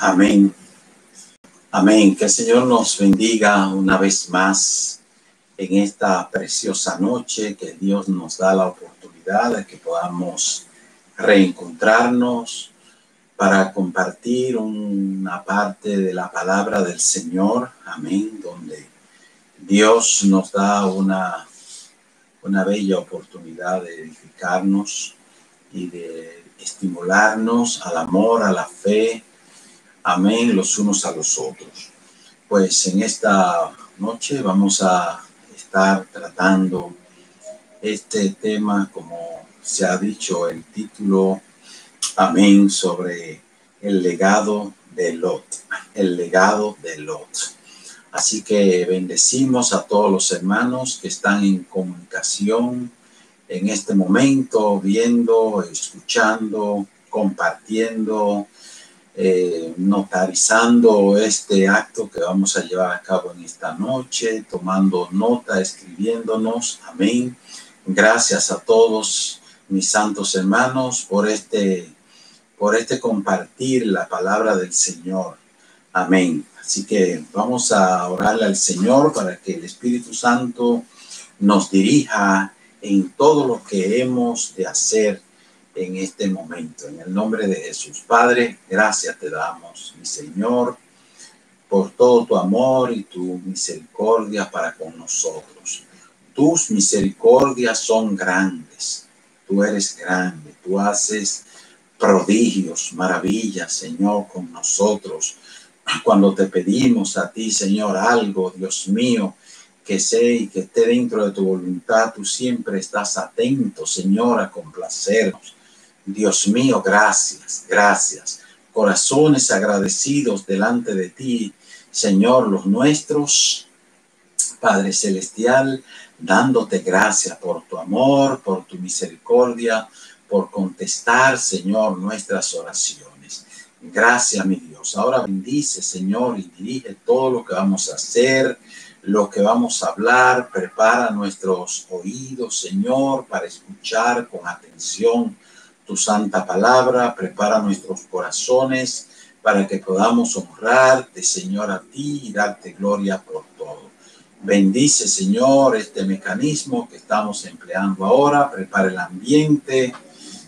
Amén. Amén. Que el Señor nos bendiga una vez más en esta preciosa noche, que Dios nos da la oportunidad de que podamos reencontrarnos para compartir una parte de la palabra del Señor. Amén. Donde Dios nos da una bella oportunidad de edificarnos y de estimularnos al amor, a la fe. Amén, los unos a los otros. Pues en esta noche vamos a estar tratando este tema, como se ha dicho el título, amén, sobre el legado de Lot. El legado de Lot. Así que bendecimos a todos los hermanos que están en comunicación en este momento, viendo, escuchando, compartiendo, notarizando este acto que vamos a llevar a cabo en esta noche, tomando nota, escribiéndonos. Amén. Gracias a todos mis santos hermanos por este compartir la palabra del Señor. Amén. Así que vamos a orarle al Señor para que el Espíritu Santo nos dirija en todo lo que hemos de hacer en este momento. En el nombre de Jesús. Padre, gracias te damos, mi Señor, por todo tu amor y tu misericordia para con nosotros. Tus misericordias son grandes. Tú eres grande. Tú haces prodigios, maravillas, Señor, con nosotros. Cuando te pedimos a ti, Señor, algo, Dios mío, que sé y que esté dentro de tu voluntad, tú siempre estás atento, Señor, a complacernos. Dios mío, gracias, gracias. Corazones agradecidos delante de ti, Señor, los nuestros, Padre Celestial, dándote gracias por tu amor, por tu misericordia, por contestar, Señor, nuestras oraciones. Gracias, mi Dios. Ahora bendice, Señor, y dirige todo lo que vamos a hacer, lo que vamos a hablar. Prepara nuestros oídos, Señor, para escuchar con atención tu santa palabra. Prepara nuestros corazones para que podamos honrarte, Señor, a ti y darte gloria por todo. Bendice, Señor, este mecanismo que estamos empleando ahora. Prepara el ambiente,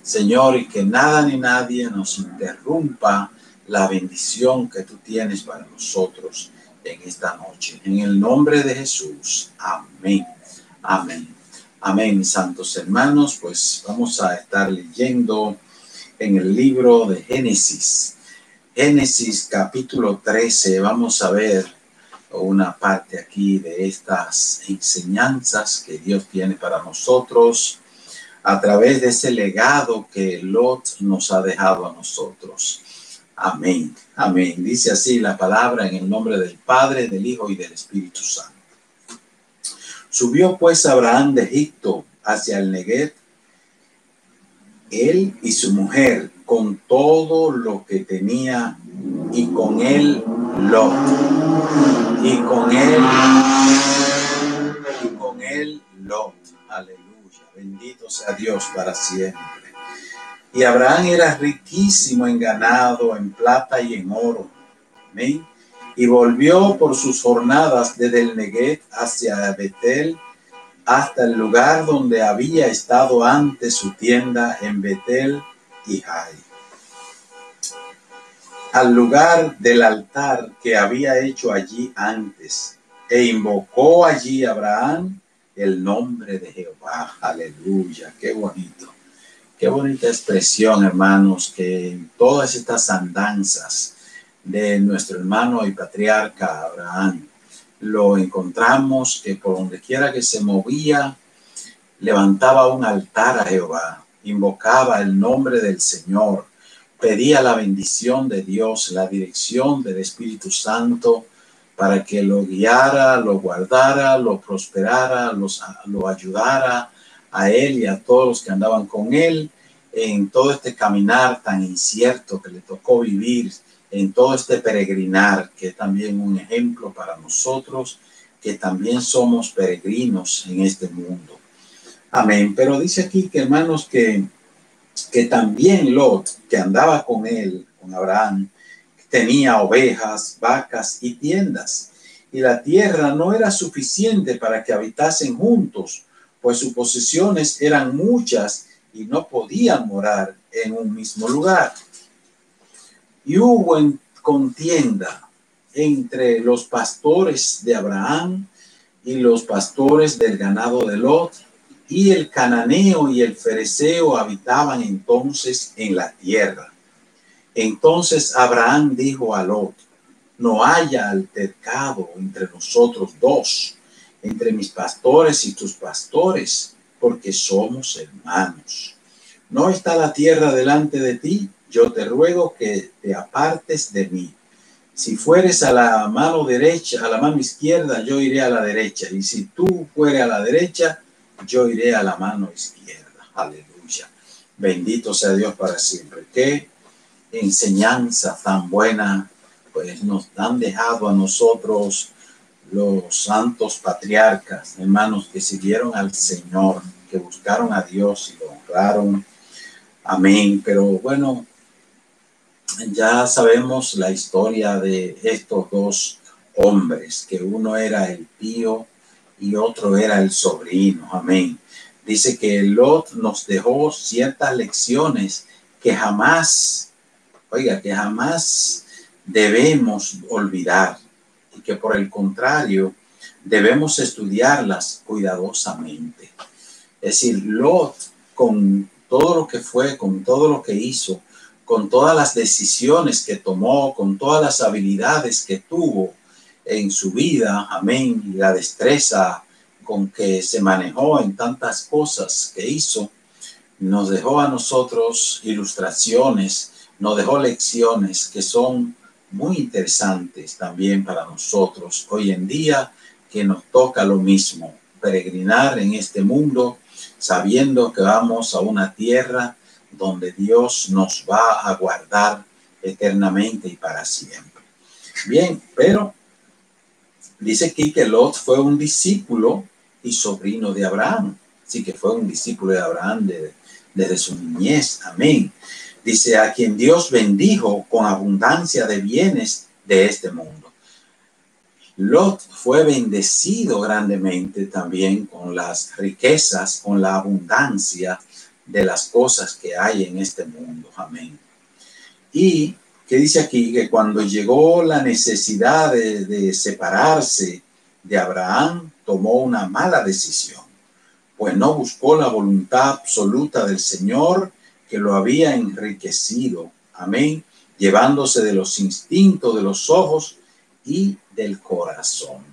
Señor, y que nada ni nadie nos interrumpa la bendición que tú tienes para nosotros en esta noche. En el nombre de Jesús. Amén. Amén. Amén, mis santos hermanos. Pues vamos a estar leyendo en el libro de Génesis. Génesis capítulo 13. Vamos a ver una parte aquí de estas enseñanzas que Dios tiene para nosotros a través de ese legado que Lot nos ha dejado a nosotros. Amén. Amén. Dice así la palabra en el nombre del Padre, del Hijo y del Espíritu Santo. Subió pues Abraham de Egipto hacia el Neguev, él y su mujer, con todo lo que tenía, y con él Lot, y con él Lot. Aleluya. Bendito sea Dios para siempre. Y Abraham era riquísimo en ganado, en plata y en oro. Amén. Y volvió por sus jornadas desde el Neguev hacia Betel, hasta el lugar donde había estado antes su tienda en Betel y Jai, al lugar del altar que había hecho allí antes, e invocó allí Abraham el nombre de Jehová. Aleluya, qué bonito. Qué bonita expresión, hermanos, que en todas estas andanzas de nuestro hermano y patriarca Abraham lo encontramos, que por donde quiera que se movía, levantaba un altar a Jehová, invocaba el nombre del Señor, pedía la bendición de Dios, la dirección del Espíritu Santo para que lo guiara, lo guardara, lo prosperara, lo ayudara a él y a todos los que andaban con él en todo este caminar tan incierto que le tocó vivir, en todo este peregrinar, que es también un ejemplo para nosotros, que también somos peregrinos en este mundo. Amén. Pero dice aquí que, hermanos, que también Lot, que andaba con él, con Abraham, tenía ovejas, vacas y tiendas, y la tierra no era suficiente para que habitasen juntos, pues sus posesiones eran muchas y no podían morar en un mismo lugar. Y hubo contienda entre los pastores de Abraham y los pastores del ganado de Lot, y el cananeo y el fereceo habitaban entonces en la tierra. Entonces Abraham dijo a Lot: no haya altercado entre nosotros dos, entre mis pastores y tus pastores, porque somos hermanos. ¿No está la tierra delante de ti? Yo te ruego que te apartes de mí. Si fueres a la mano derecha, a la mano izquierda, yo iré a la derecha. Y si tú fueres a la derecha, yo iré a la mano izquierda. Aleluya. Bendito sea Dios para siempre. Qué enseñanza tan buena, pues nos han dejado a nosotros los santos patriarcas, hermanos, que siguieron al Señor, que buscaron a Dios y lo honraron. Amén. Pero bueno, ya sabemos la historia de estos dos hombres, que uno era el tío y otro era el sobrino. Amén. Dice que Lot nos dejó ciertas lecciones que jamás debemos olvidar, y que por el contrario debemos estudiarlas cuidadosamente. Es decir, Lot, con todo lo que fue, con todo lo que hizo, con todas las decisiones que tomó, con todas las habilidades que tuvo en su vida, amén, y la destreza con que se manejó en tantas cosas que hizo, nos dejó a nosotros ilustraciones, nos dejó lecciones que son muy interesantes también para nosotros hoy en día, que nos toca lo mismo, peregrinar en este mundo, sabiendo que vamos a una tierra donde Dios nos va a guardar eternamente y para siempre. Bien, pero dice aquí que Lot fue un discípulo y sobrino de Abraham. Así que fue un discípulo de Abraham desde su niñez. Amén. Dice: a quien Dios bendijo con abundancia de bienes de este mundo. Lot fue bendecido grandemente también con las riquezas, con la abundancia de las cosas que hay en este mundo. Amén. Y que dice aquí que cuando llegó la necesidad de separarse de Abraham, tomó una mala decisión, pues no buscó la voluntad absoluta del Señor, que lo había enriquecido. Amén. Llevándose de los instintos de los ojos y del corazón.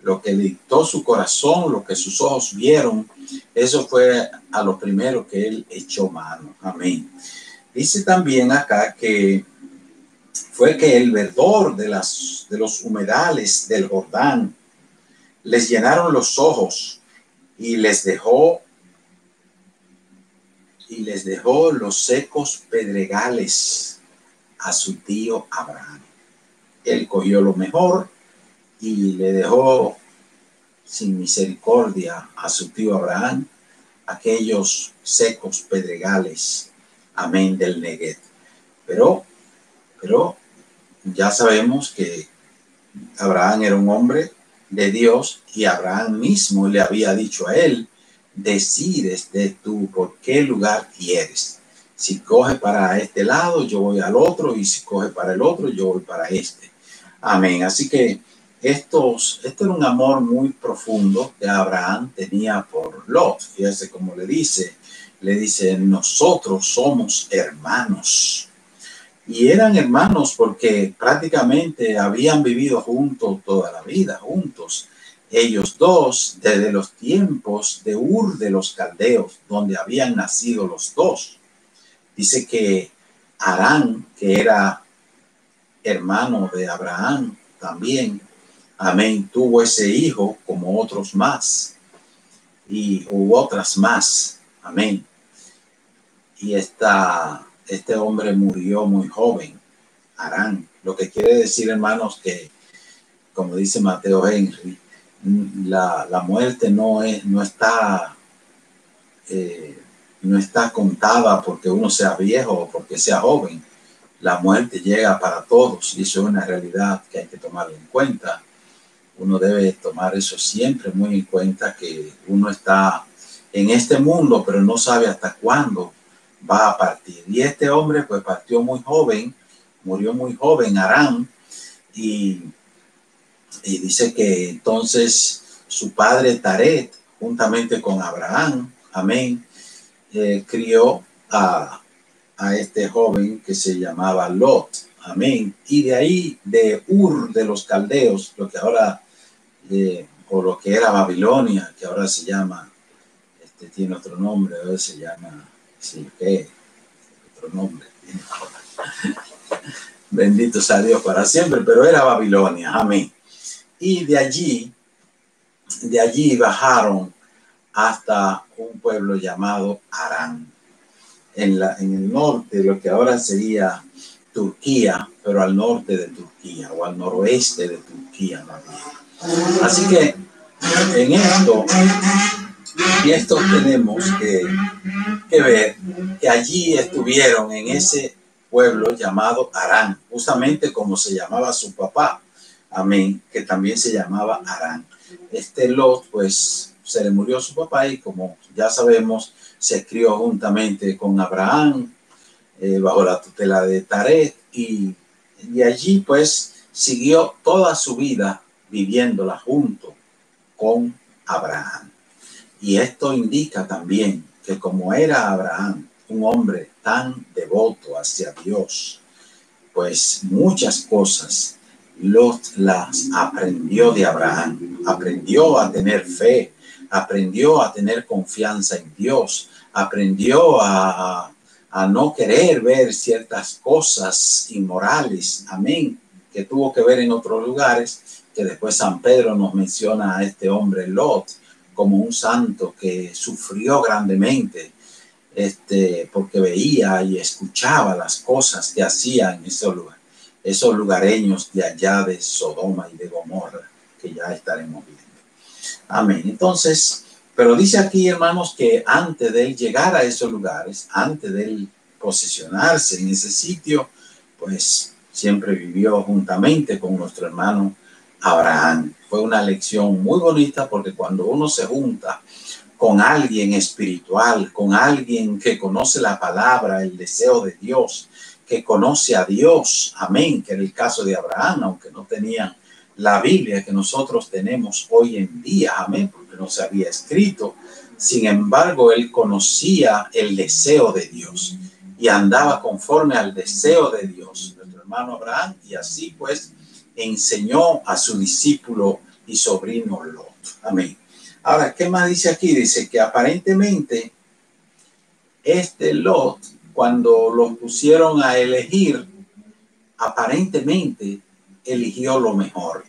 Lo que dictó su corazón, lo que sus ojos vieron, eso fue a lo primero que él echó mano. Amén. Dice también acá que fue que el verdor de los humedales del Jordán les llenaron los ojos y les dejó los secos pedregales a su tío Abraham. Él cogió lo mejor y le dejó sin misericordia a su tío Abraham aquellos secos pedregales, amén, del Negev. Pero ya sabemos que Abraham era un hombre de Dios, y Abraham mismo le había dicho a él: decides de tú por qué lugar quieres. Si coge para este lado, yo voy al otro, y si coge para el otro, yo voy para este. Amén. Así que esto era un amor muy profundo que Abraham tenía por Lot. Fíjese cómo le dice, nosotros somos hermanos. Y eran hermanos porque prácticamente habían vivido juntos toda la vida, juntos. Ellos dos, desde los tiempos de Ur de los Caldeos, donde habían nacido los dos. Dice que Harán, que era hermano de Abraham también, amén, tuvo ese hijo como otros más, y hubo otras más, amén. Y este hombre murió muy joven, Harán. Lo que quiere decir, hermanos, que, como dice Mateo Henry, la muerte no está contada porque uno sea viejo o porque sea joven. la muerte llega para todos y eso es una realidad que hay que tomarlo en cuenta. Uno debe tomar eso siempre muy en cuenta, que uno está en este mundo, pero no sabe hasta cuándo va a partir. Y este hombre pues partió muy joven, murió muy joven, Harán, y dice que entonces su padre Taret, juntamente con Abraham, amén, crió a este joven que se llamaba Lot, amén. Y de ahí, de Ur de los Caldeos, lo que ahora, o lo que era Babilonia, que ahora se llama, tiene otro nombre, ahora se llama, sí, otro nombre tiene ahora. Bendito sea Dios para siempre, pero era Babilonia, amén. Y de allí bajaron hasta un pueblo llamado Harán, en el norte, lo que ahora sería Turquía, pero al norte de Turquía o al noroeste de Turquía también. Así que en esto tenemos que ver que allí estuvieron en ese pueblo llamado Harán, justamente como se llamaba su papá, amén, que también se llamaba Harán. Lot, pues se le murió su papá y como ya sabemos, se crió juntamente con Abraham bajo la tutela de Taret y allí pues siguió toda su vida viviéndola junto con Abraham. Y esto indica también que como era Abraham un hombre tan devoto hacia Dios, pues muchas cosas Lot las aprendió de Abraham. Aprendió a tener fe, aprendió a tener confianza en Dios, aprendió a no querer ver ciertas cosas inmorales, amén, que tuvo que ver en otros lugares, que después San Pedro nos menciona a este hombre Lot como un santo que sufrió grandemente, porque veía y escuchaba las cosas que hacían esos lugareños de allá de Sodoma y de Gomorra, que ya estaremos viendo. Amén. Entonces, pero dice aquí, hermanos, que antes de él llegar a esos lugares, antes de él posicionarse en ese sitio, pues siempre vivió juntamente con nuestro hermano Abraham. Fue una lección muy bonita, porque cuando uno se junta con alguien espiritual, con alguien que conoce la palabra, el deseo de Dios, que conoce a Dios, amén, que era el caso de Abraham, aunque no tenían la Biblia que nosotros tenemos hoy en día, amén, porque no se había escrito. Sin embargo, él conocía el deseo de Dios y andaba conforme al deseo de Dios, nuestro hermano Abraham, y así pues enseñó a su discípulo y sobrino Lot. Amén. Ahora, ¿qué más dice aquí? Dice que aparentemente Lot, cuando lo pusieron a elegir, aparentemente eligió lo mejor.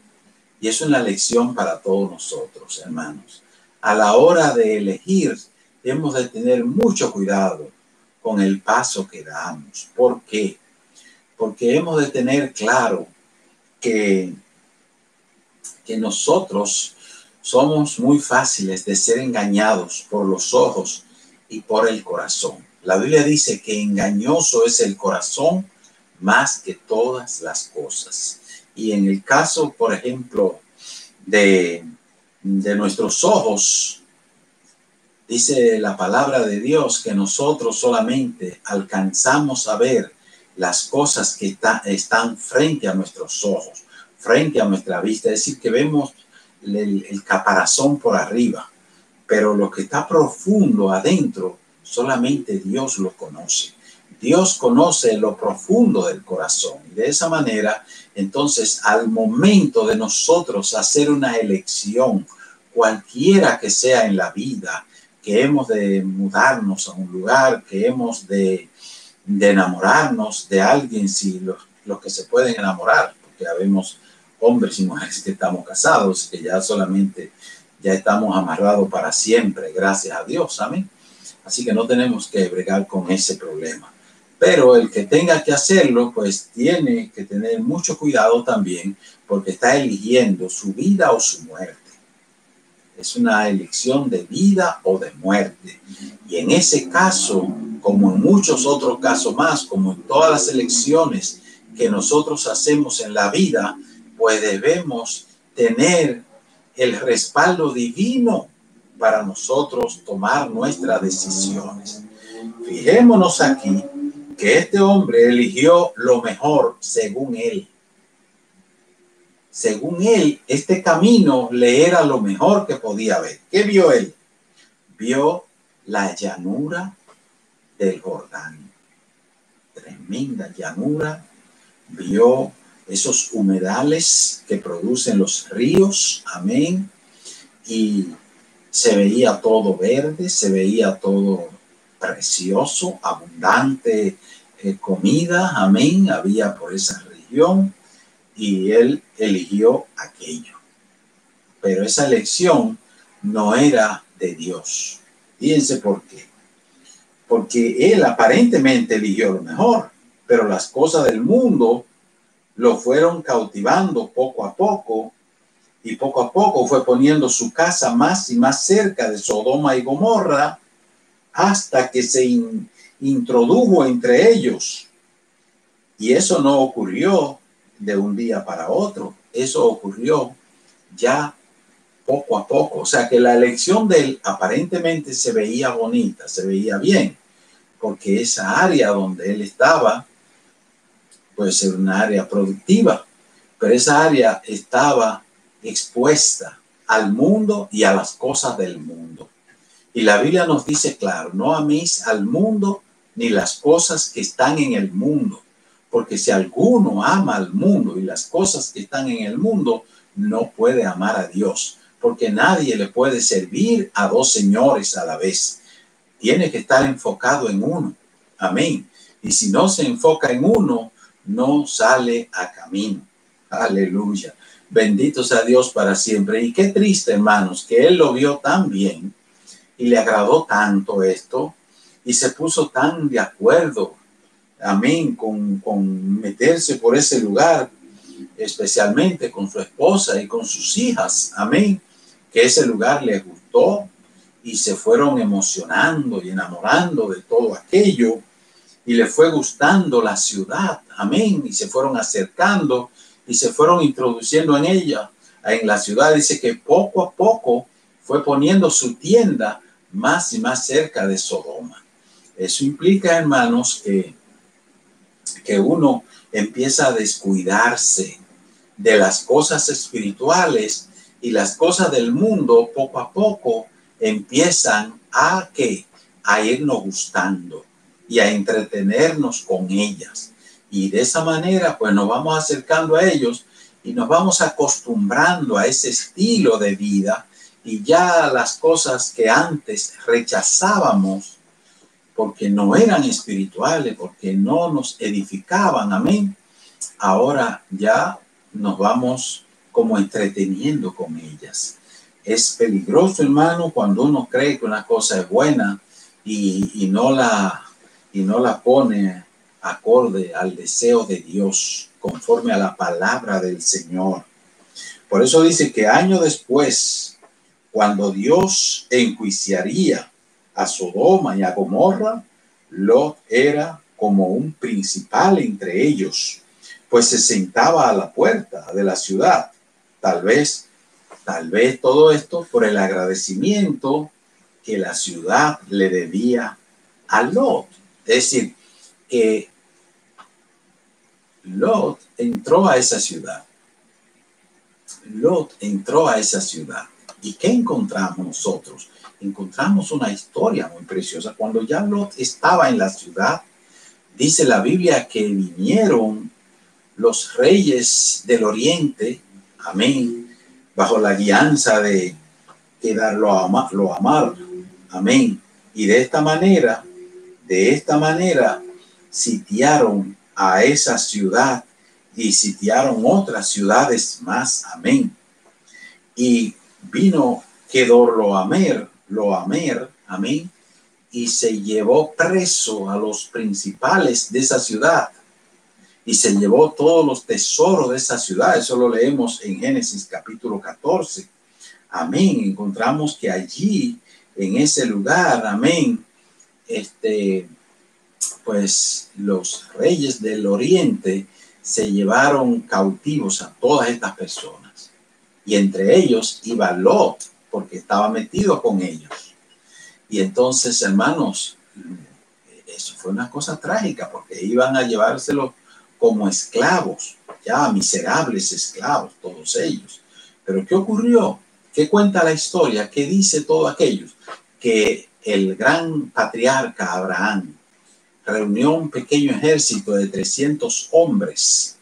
Y es una lección para todos nosotros, hermanos. A la hora de elegir, hemos de tener mucho cuidado con el paso que damos. ¿Por qué? Porque hemos de tener claro que nosotros somos muy fáciles de ser engañados por los ojos y por el corazón. La Biblia dice que engañoso es el corazón más que todas las cosas. Y en el caso, por ejemplo, de nuestros ojos, dice la palabra de Dios que nosotros solamente alcanzamos a ver las cosas que están frente a nuestros ojos, frente a nuestra vista, es decir, que vemos el caparazón por arriba, pero lo que está profundo adentro, solamente Dios lo conoce. Dios conoce lo profundo del corazón. Y de esa manera, entonces, al momento de nosotros hacer una elección, cualquiera que sea en la vida, que hemos de mudarnos a un lugar, que hemos de enamorarnos de alguien, si los que se pueden enamorar, porque habemos hombres y mujeres que estamos casados, que ya estamos amarrados para siempre, gracias a Dios, amén. Así que no tenemos que bregar con ese problema. Pero el que tenga que hacerlo, pues tiene que tener mucho cuidado también, porque está eligiendo su vida o su muerte. Es una elección de vida o de muerte. Y en ese caso, como en muchos otros casos más, como en todas las elecciones que nosotros hacemos en la vida, pues debemos tener el respaldo divino para nosotros tomar nuestras decisiones. Fijémonos aquí que este hombre eligió lo mejor según él. Según él, este camino le era lo mejor que podía ver. ¿Qué vio él? Vio la llanura del Jordán. Tremenda llanura. Vio esos humedales que producen los ríos. Amén. Y se veía todo verde, se veía todo precioso, abundante comida. Amén. Había por esa región. Y él eligió aquello. Pero esa elección no era de Dios. Fíjense por qué. Porque él aparentemente eligió lo mejor, pero las cosas del mundo lo fueron cautivando poco a poco, y poco a poco fue poniendo su casa más y más cerca de Sodoma y Gomorra, hasta que se introdujo entre ellos. Y eso no ocurrió de un día para otro, eso ocurrió ya poco a poco. O sea que la elección de él aparentemente se veía bonita, se veía bien, porque esa área donde él estaba puede ser una área productiva, pero esa área estaba expuesta al mundo y a las cosas del mundo. Y la Biblia nos dice claro, no améis al mundo ni las cosas que están en el mundo, porque si alguno ama al mundo y las cosas que están en el mundo, no puede amar a Dios, porque nadie le puede servir a dos señores a la vez. Tiene que estar enfocado en uno. Amén. Y si no se enfoca en uno, no sale a camino. Aleluya. Bendito sea Dios para siempre. Y qué triste, hermanos, que él lo vio tan bien y le agradó tanto esto y se puso tan de acuerdo, amén, con meterse por ese lugar, especialmente con su esposa y con sus hijas, amén, que ese lugar le gustó y se fueron emocionando y enamorando de todo aquello y le fue gustando la ciudad, amén, y se fueron acercando y se fueron introduciendo en ella, en la ciudad. Dice que poco a poco fue poniendo su tienda más y más cerca de Sodoma. Eso implica, hermanos, que uno empieza a descuidarse de las cosas espirituales y las cosas del mundo poco a poco empiezan a irnos gustando y a entretenernos con ellas. Y de esa manera, pues nos vamos acercando a ellos y nos vamos acostumbrando a ese estilo de vida. Y ya las cosas que antes rechazábamos porque no eran espirituales, porque no nos edificaban, amén, ahora ya nos vamos como entreteniendo con ellas. Es peligroso, hermano, cuando uno cree que una cosa es buena y no la pone acorde al deseo de Dios, conforme a la palabra del Señor. Por eso dice que años después, cuando Dios enjuiciaría a Sodoma y a Gomorra, Lot era como un principal entre ellos, pues se sentaba a la puerta de la ciudad. Tal vez todo esto por el agradecimiento que la ciudad le debía a Lot. Es decir, que Lot entró a esa ciudad. Lot entró a esa ciudad. ¿Y qué encontramos nosotros? Encontramos una historia muy preciosa. Cuando ya Lot estaba en la ciudad, dice la Biblia que vinieron los reyes del oriente, amén, bajo la guianza de Kedorlaomer, amén. Y de esta manera, sitiaron a esa ciudad y sitiaron otras ciudades más, amén. Y vino Kedorlaomer, amén, y se llevó preso a los principales de esa ciudad y se llevó todos los tesoros de esa ciudad. Eso lo leemos en Génesis capítulo 14. Amén. Encontramos que allí, en ese lugar, amén, pues los reyes del oriente se llevaron cautivos a todas estas personas. Y entre ellos iba Lot, porque estaba metido con ellos. Y entonces, hermanos, eso fue una cosa trágica, porque iban a llevárselo como esclavos, ya miserables esclavos, todos ellos. Pero ¿qué ocurrió? ¿Qué cuenta la historia? ¿Qué dice todo aquello? Que el gran patriarca Abraham reunió un pequeño ejército de 300 hombres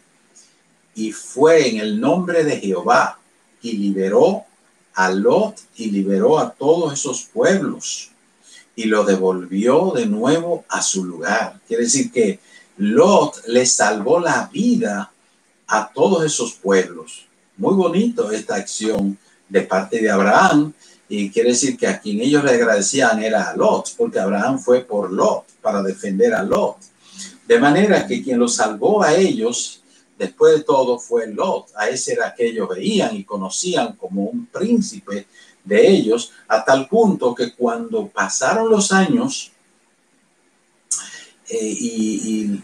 y fue en el nombre de Jehová y liberó a Lot y liberó a todos esos pueblos y lo devolvió de nuevo a su lugar. Quiere decir que Lot le salvó la vida a todos esos pueblos. Muy bonito esta acción de parte de Abraham, y quiere decir que a quien ellos le agradecían era a Lot, porque Abraham fue por Lot, para defender a Lot. De manera que quien los salvó a ellos, después de todo, fue Lot. A ese era que ellos veían y conocían como un príncipe de ellos, a tal punto que cuando pasaron los años y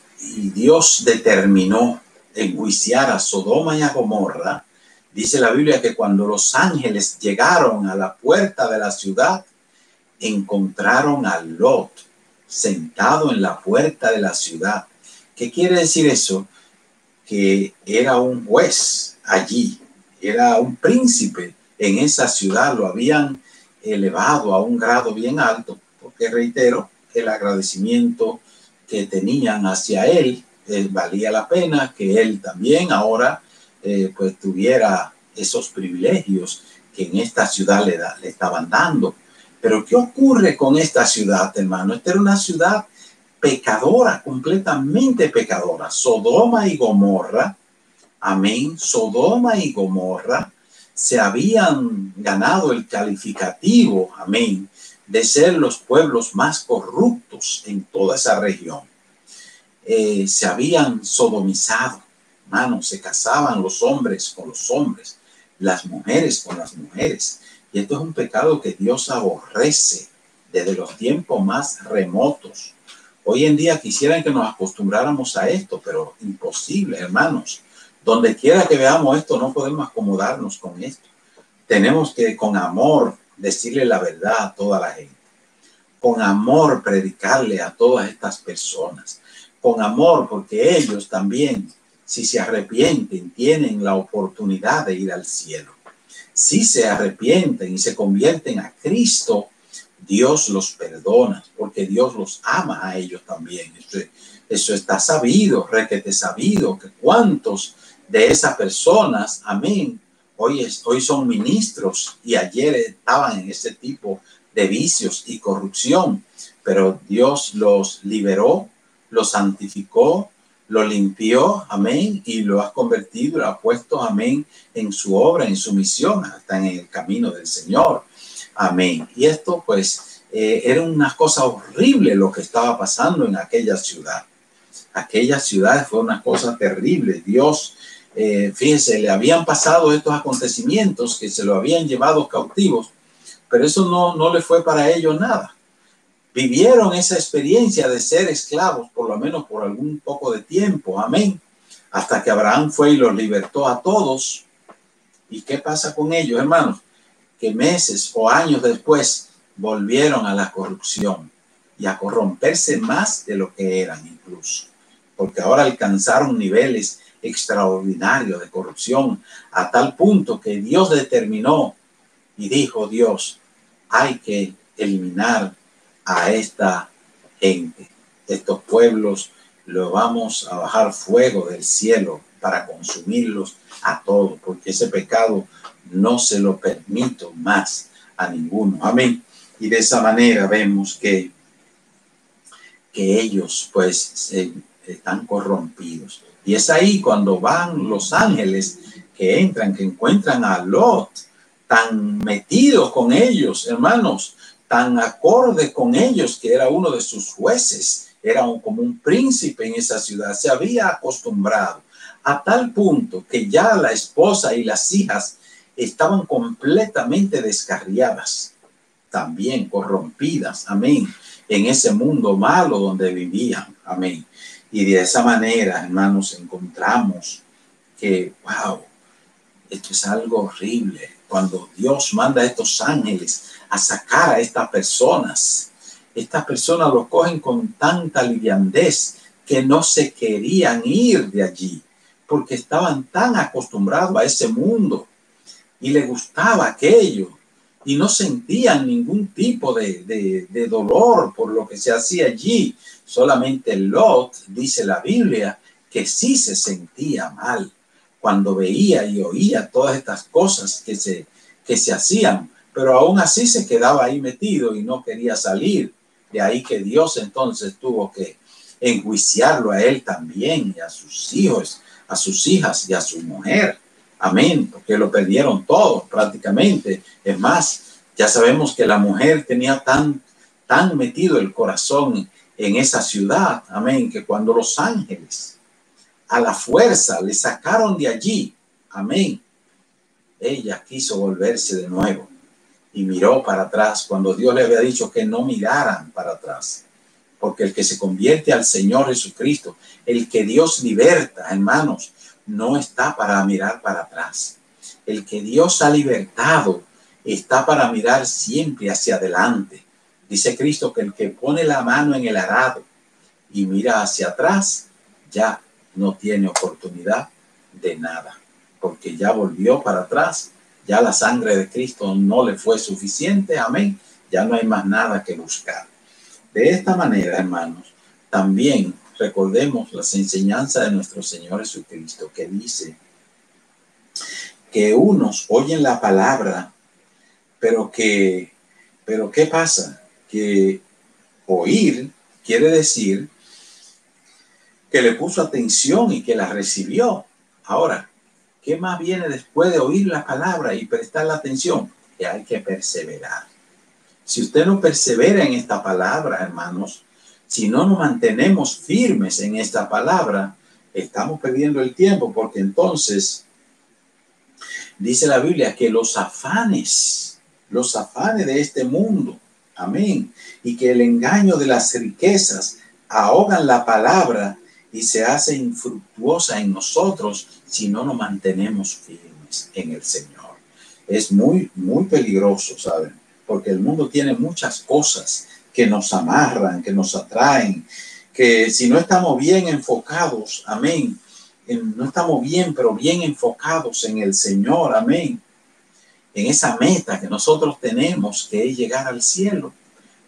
Dios determinó enjuiciar a Sodoma y a Gomorra, dice la Biblia que cuando los ángeles llegaron a la puerta de la ciudad, encontraron a Lot sentado en la puerta de la ciudad. ¿Qué quiere decir eso? Que era un juez allí, era un príncipe en esa ciudad, lo habían elevado a un grado bien alto, porque reitero, el agradecimiento que tenían hacia él, valía la pena que él también ahora pues tuviera esos privilegios que en esta ciudad le estaban dando. Pero ¿qué ocurre con esta ciudad, hermano? Esta era una ciudad pecadora, completamente pecadora. Sodoma y Gomorra, amén, Sodoma y Gomorra se habían ganado el calificativo, amén, de ser los pueblos más corruptos en toda esa región. Se habían sodomizado, hermano, se casaban los hombres con los hombres, las mujeres con las mujeres. Y esto es un pecado que Dios aborrece desde los tiempos más remotos. Hoy en día quisieran que nos acostumbráramos a esto, pero imposible, hermanos. Donde quiera que veamos esto, no podemos acomodarnos con esto. Tenemos que, con amor, decirle la verdad a toda la gente. Con amor, predicarle a todas estas personas. Con amor, porque ellos también, si se arrepienten, tienen la oportunidad de ir al cielo. Si se arrepienten y se convierten a Cristo, Dios los perdona, porque Dios los ama a ellos también. Eso está sabido, requete sabido, que cuántos de esas personas, amén, hoy son ministros y ayer estaban en ese tipo de vicios y corrupción, pero Dios los liberó, los santificó, lo limpió, amén, y lo ha convertido, lo ha puesto, amén, en su obra, en su misión, están en el camino del Señor, amén. Y esto, pues, era una cosa horrible lo que estaba pasando en aquella ciudad. Aquella ciudad fue una cosa terrible. Dios, fíjense, le habían pasado estos acontecimientos que se lo habían llevado cautivos, pero eso no le fue para ellos nada. Vivieron esa experiencia de ser esclavos, por lo menos por algún poco de tiempo, amén, hasta que Abraham fue y los libertó a todos. ¿Y qué pasa con ellos, hermanos? Que meses o años después volvieron a la corrupción y a corromperse más de lo que eran incluso, porque ahora alcanzaron niveles extraordinarios de corrupción a tal punto que Dios determinó y dijo Dios, hay que eliminar a esta gente, estos pueblos, lo vamos a bajar fuego del cielo para consumirlos a todos, porque ese pecado no se lo permito más a ninguno, amén. Y de esa manera vemos que ellos pues están corrompidos, y es ahí cuando van los ángeles que entran, que encuentran a Lot tan metido con ellos, hermanos, tan acorde con ellos, que era uno de sus jueces, era como un príncipe en esa ciudad, se había acostumbrado a tal punto que ya la esposa y las hijas estaban completamente descarriadas, también corrompidas, amén. en ese mundo malo donde vivían. Amén. Y de esa manera, hermanos, encontramos que, wow, esto es algo horrible. Cuando Dios manda a estos ángeles a sacar a estas personas lo cogen con tanta liviandez que no se querían ir de allí porque estaban tan acostumbrados a ese mundo y les gustaba aquello y no sentían ningún tipo de dolor por lo que se hacía allí. Solamente Lot, dice la Biblia, que sí se sentía mal cuando veía y oía todas estas cosas que se hacían, pero aún así se quedaba ahí metido y no quería salir. De ahí que Dios entonces tuvo que enjuiciarlo a él también y a sus hijos, a sus hijas y a su mujer. Amén, porque lo perdieron todo prácticamente. Es más, ya sabemos que la mujer tenía tan metido el corazón en esa ciudad, amén, que cuando los ángeles a la fuerza le sacaron de allí, amén, ella quiso volverse de nuevo y miró para atrás cuando Dios le había dicho que no miraran para atrás. Porque el que se convierte al Señor Jesucristo, el que Dios liberta, hermanos, no está para mirar para atrás. El que Dios ha libertado está para mirar siempre hacia adelante. Dice Cristo que el que pone la mano en el arado y mira hacia atrás, ya no tiene oportunidad de nada, porque ya volvió para atrás, ya la sangre de Cristo no le fue suficiente, amén, ya no hay más nada que buscar. De esta manera, hermanos, también recordemos las enseñanzas de nuestro Señor Jesucristo, que dice que unos oyen la palabra, pero ¿qué pasa? Que oír quiere decir que le puso atención y que la recibió. Ahora, ¿qué más viene después de oír la palabra y prestar la atención? Que hay que perseverar. Si usted no persevera en esta palabra, hermanos, si no nos mantenemos firmes en esta palabra, estamos perdiendo el tiempo, porque entonces dice la Biblia que los afanes de este mundo, amén, y que el engaño de las riquezas ahogan la palabra y se hace infructuosa en nosotros si no nos mantenemos firmes en el Señor. Es muy, muy peligroso, ¿saben? Porque el mundo tiene muchas cosas que nos amarran, que nos atraen, que si no estamos bien enfocados, amén, no estamos bien, pero bien enfocados en el Señor, amén, en esa meta que nosotros tenemos, que es llegar al cielo,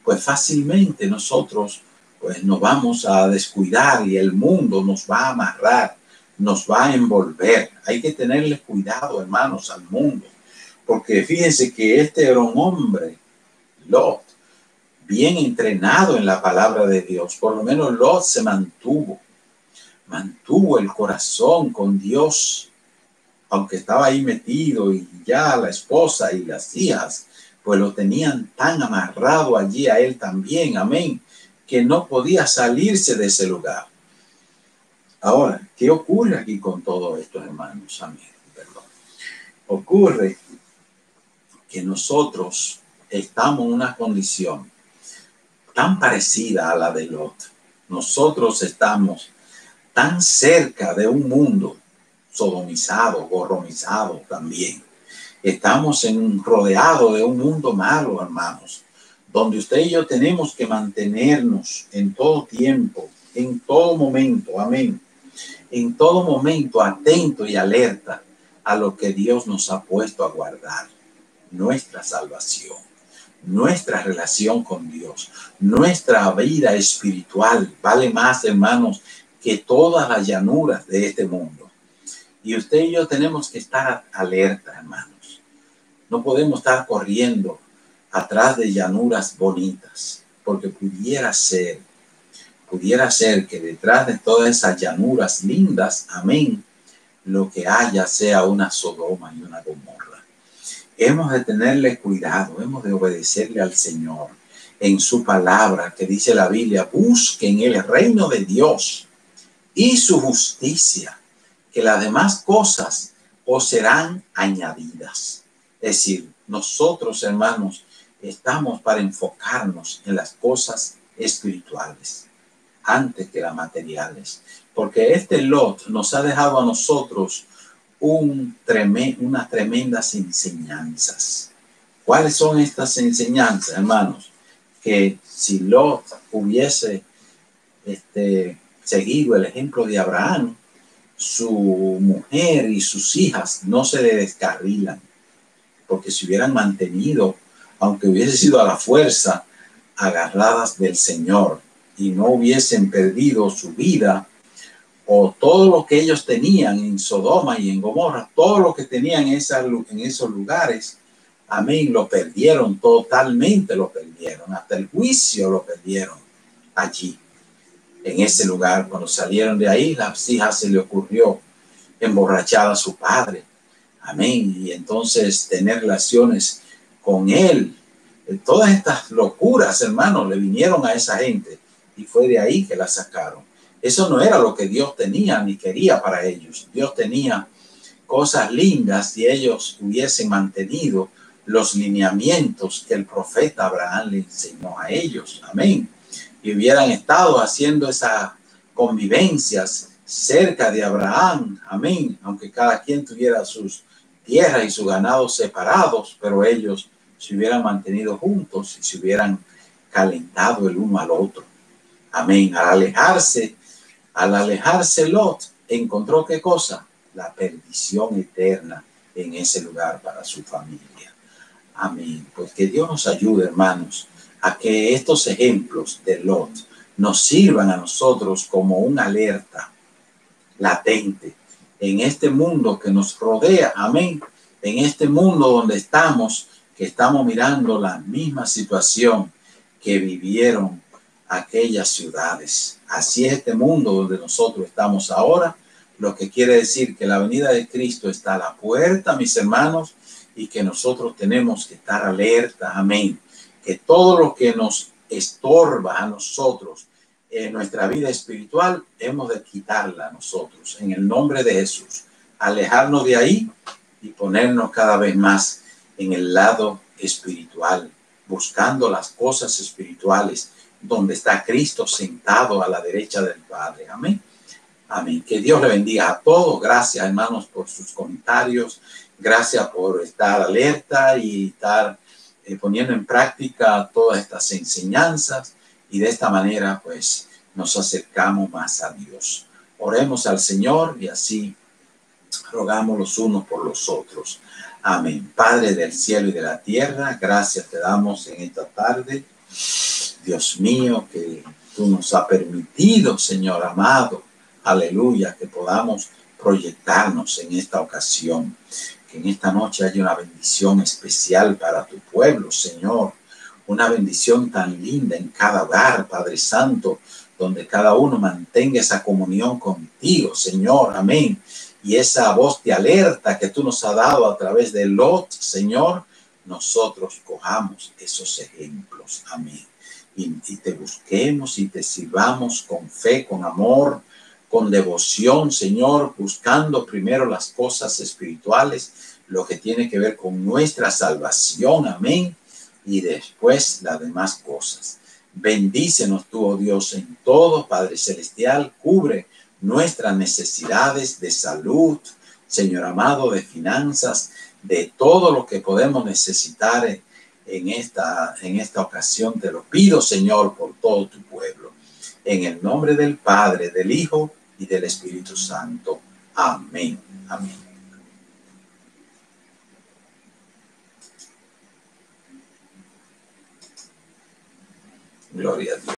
pues fácilmente nosotros pues nos vamos a descuidar y el mundo nos va a amarrar, nos va a envolver. Hay que tenerle cuidado, hermanos, al mundo, porque fíjense que este era un hombre, Lot, bien entrenado en la palabra de Dios. Por lo menos Lot se mantuvo el corazón con Dios, aunque estaba ahí metido y ya la esposa y las hijas, pues lo tenían tan amarrado allí a él también, amén, que no podía salirse de ese lugar. Ahora, ¿qué ocurre aquí con todo esto, hermanos? Amén. Perdón. Ocurre que nosotros estamos en una condición tan parecida a la de Lot. Nosotros estamos tan cerca de un mundo sodomizado, gorromizado también. Estamos rodeados de un mundo malo, hermanos, donde usted y yo tenemos que mantenernos en todo tiempo, en todo momento, amén, en todo momento atento y alerta a lo que Dios nos ha puesto a guardar, nuestra salvación, nuestra relación con Dios, nuestra vida espiritual vale más, hermanos, que todas las llanuras de este mundo. Y usted y yo tenemos que estar alerta, hermanos. No podemos estar corriendo atrás de llanuras bonitas, porque pudiera ser que detrás de todas esas llanuras lindas, amén, lo que haya sea una Sodoma y una Gomorra. Hemos de tenerle cuidado, hemos de obedecerle al Señor en su palabra, que dice la Biblia: busquen el reino de Dios y su justicia, que las demás cosas os serán añadidas. Es decir, nosotros, hermanos, estamos para enfocarnos en las cosas espirituales antes que las materiales. Porque este Lot nos ha dejado a nosotros unas tremendas enseñanzas. ¿Cuáles son estas enseñanzas, hermanos? Que si Lot hubiese seguido el ejemplo de Abraham, su mujer y sus hijas no se le descarrilan, porque se hubieran mantenido, aunque hubiese sido a la fuerza, agarradas del Señor y no hubiesen perdido su vida o todo lo que ellos tenían en Sodoma y en Gomorra, todo lo que tenían en esos lugares, amén, lo perdieron, totalmente lo perdieron, hasta el juicio lo perdieron allí, en ese lugar. Cuando salieron de ahí, las hijas se le ocurrió emborrachar a su padre, amén, y entonces tener relaciones con él. Todas estas locuras, hermanos, le vinieron a esa gente y fue de ahí que la sacaron. Eso no era lo que Dios tenía ni quería para ellos. Dios tenía cosas lindas si ellos hubiesen mantenido los lineamientos que el profeta Abraham le enseñó a ellos. Amén. Y hubieran estado haciendo esas convivencias cerca de Abraham. Amén. Aunque cada quien tuviera sus tierras y sus ganados separados, pero ellos se hubieran mantenido juntos y se hubieran calentado el uno al otro. Amén. Al alejarse Lot, encontró ¿qué cosa? La perdición eterna en ese lugar para su familia. Amén. Pues que Dios nos ayude, hermanos, a que estos ejemplos de Lot nos sirvan a nosotros como una alerta latente en este mundo que nos rodea. Amén. En este mundo donde estamos, que estamos mirando la misma situación que vivieron aquellas ciudades. Así es este mundo donde nosotros estamos ahora, lo que quiere decir que la venida de Cristo está a la puerta, mis hermanos, y que nosotros tenemos que estar alerta. Amén. Que todo lo que nos estorba a nosotros en nuestra vida espiritual, hemos de quitarla a nosotros en el nombre de Jesús, alejarnos de ahí y ponernos cada vez más en el lado espiritual, buscando las cosas espirituales donde está Cristo sentado a la derecha del Padre. Amén. Amén. Que Dios le bendiga a todos. Gracias, hermanos, por sus comentarios. Gracias por estar alerta y estar poniendo en práctica todas estas enseñanzas. Y de esta manera, pues, nos acercamos más a Dios. Oremos al Señor y así rogamos los unos por los otros. Amén. Padre del cielo y de la tierra, gracias te damos en esta tarde. Dios mío, que tú nos has permitido, Señor amado, aleluya, que podamos proyectarnos en esta ocasión. Que en esta noche haya una bendición especial para tu pueblo, Señor. Una bendición tan linda en cada hogar, Padre Santo, donde cada uno mantenga esa comunión contigo, Señor. Amén. Y esa voz de alerta que tú nos has dado a través de Lot, Señor, nosotros cojamos esos ejemplos. Amén. Y te busquemos y te sirvamos con fe, con amor, con devoción, Señor, buscando primero las cosas espirituales, lo que tiene que ver con nuestra salvación. Amén. Y después las demás cosas. Bendícenos tú, oh Dios, en todo, Padre Celestial. Cubre nuestras necesidades de salud, Señor amado, de finanzas, de todo lo que podemos necesitar en esta ocasión. Te lo pido, Señor, por todo tu pueblo. En el nombre del Padre, del Hijo y del Espíritu Santo. Amén. Amén. Gloria a Dios.